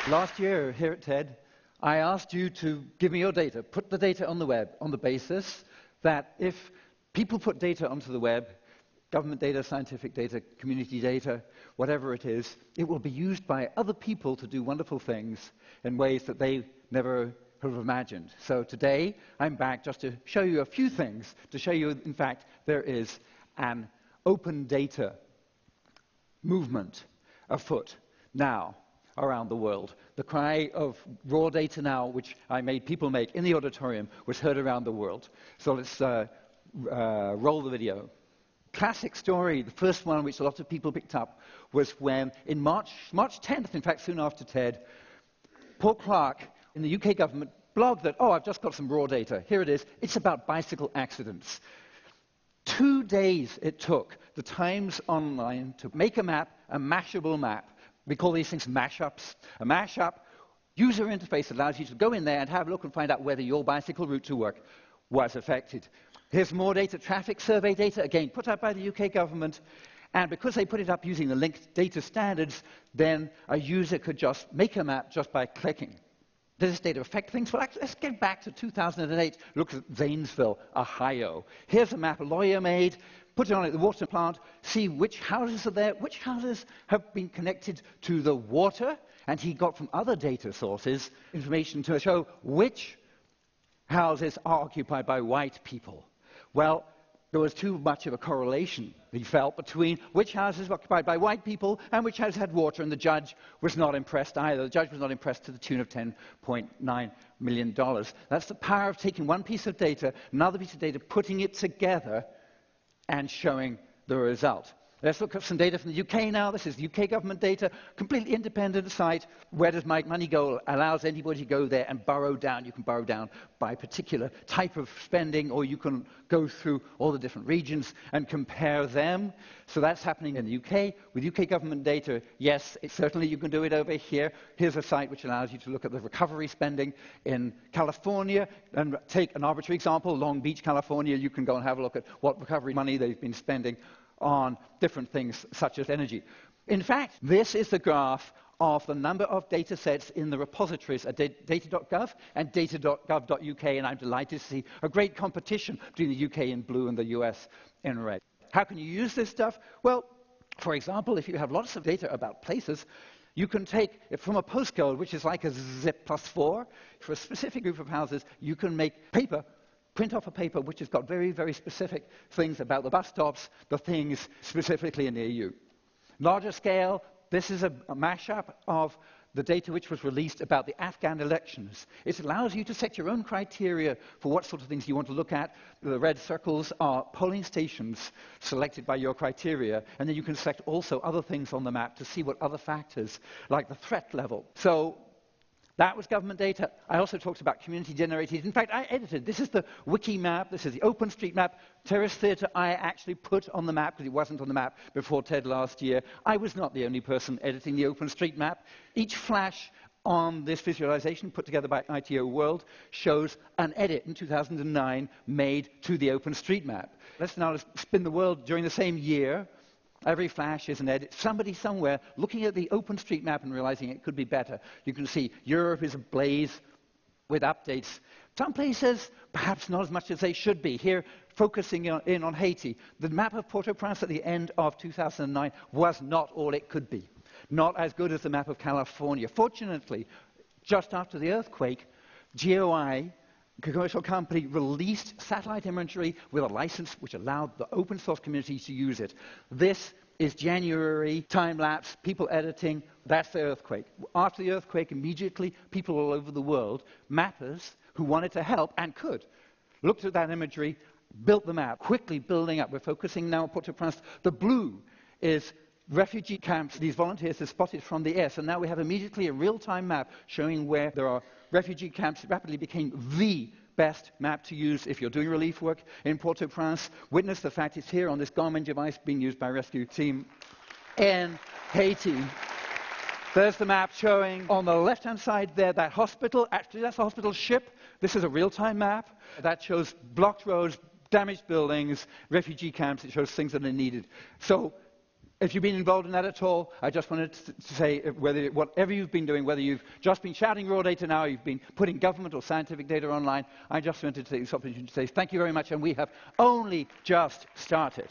Last year here at TED, I asked you to give me your data, put the data on the web on the basis that if people put data onto the web, government data, scientific data, community data, whatever it is, it will be used by other people to do wonderful things in ways that they never have imagined. So today, I'm back just to show you a few things, to show you, in fact, there is an open data movement afoot now around the world. The cry of raw data now, which I made people make in the auditorium, was heard around the world. So let's roll the video. Classic story, the first one which a lot of people picked up, was when in March 10th, in fact soon after TED, Paul Clark in the UK government blogged that, oh, I've just got some raw data. Here it is. It's about bicycle accidents. 2 days it took the Times Online to make a map, a mashable map. We call these things mashups. A mashup user interface allows you to go in there and have a look and find out whether your bicycle route to work was affected. Here's more data, traffic survey data, again, put up by the UK government. And because they put it up using the linked data standards, then a user could just make a map just by clicking. Does this data affect things? Well, actually, let's get back to 2008. Look at Zanesville, Ohio. Here's a map a lawyer made. Put it on at the water plant, see which houses are there, which houses have been connected to the water, and he got from other data sources information to show which houses are occupied by white people. Well, there was too much of a correlation, he felt, between which houses were occupied by white people and which houses had water, and the judge was not impressed either. The judge was not impressed to the tune of $10.9 million. That's the power of taking one piece of data, another piece of data, putting it together, and showing the result. Let's look at some data from the UK now. This is UK government data, completely independent site. Where does my money go? Allows anybody to go there and burrow down. You can burrow down by a particular type of spending, or you can go through all the different regions and compare them. So that's happening in the UK. With UK government data, yes, certainly you can do it over here. Here's a site which allows you to look at the recovery spending in California and take an arbitrary example, Long Beach, California. You can go and have a look at what recovery money they've been spending on different things such as energy. In fact, this is the graph of the number of data sets in the repositories at data.gov and data.gov.uk, and I'm delighted to see a great competition between the UK in blue and the US in red. How can you use this stuff? Well, for example, if you have lots of data about places, you can take it from a postcode, which is like a zip +4. For a specific group of houses, you can make paper, print off a paper which has got very, very specific things about the bus stops, the things specifically near you. Larger scale, this is a mashup of the data which was released about the Afghan elections. It allows you to set your own criteria for what sort of things you want to look at. The red circles are polling stations selected by your criteria, and then you can select also other things on the map to see what other factors, like the threat level. So that was government data. I also talked about community-generated. In fact, I edited. This is the wiki map. This is the OpenStreetMap. Terrace Theatre I actually put on the map because it wasn't on the map before TED last year. I was not the only person editing the OpenStreetMap. Each flash on this visualization put together by ITO World shows an edit in 2009 made to the OpenStreetMap. Let's now spin the world during the same year. Every flash is an edit. Somebody somewhere looking at the OpenStreetMap and realizing it could be better. You can see Europe is ablaze with updates. Some places, perhaps not as much as they should be. Here, focusing in on Haiti. The map of Port-au-Prince at the end of 2009 was not all it could be. Not as good as the map of California. Fortunately, just after the earthquake, GOI, commercial company, released satellite imagery with a license which allowed the open source community to use it. This is January, time-lapse, people editing. That's the earthquake. After the earthquake, immediately, people all over the world, mappers who wanted to help and could, looked at that imagery, built the map, quickly building up. We're focusing now on Port-au-Prince. The blue is refugee camps these volunteers have spotted from the air. So now we have immediately a real-time map showing where there are refugee camps. It rapidly became the best map to use if you're doing relief work in Port-au-Prince. Witness the fact it's here on this Garmin device being used by a rescue team in Haiti. There's the map showing on the left-hand side there that hospital. Actually, that's the hospital ship. This is a real-time map that shows blocked roads, damaged buildings, refugee camps. It shows things that are needed. So if you've been involved in that at all, I just wanted to say, whatever you've been doing, whether you've just been shouting raw data now, you've been putting government or scientific data online, I just wanted to take this opportunity to say thank you very much, and we have only just started.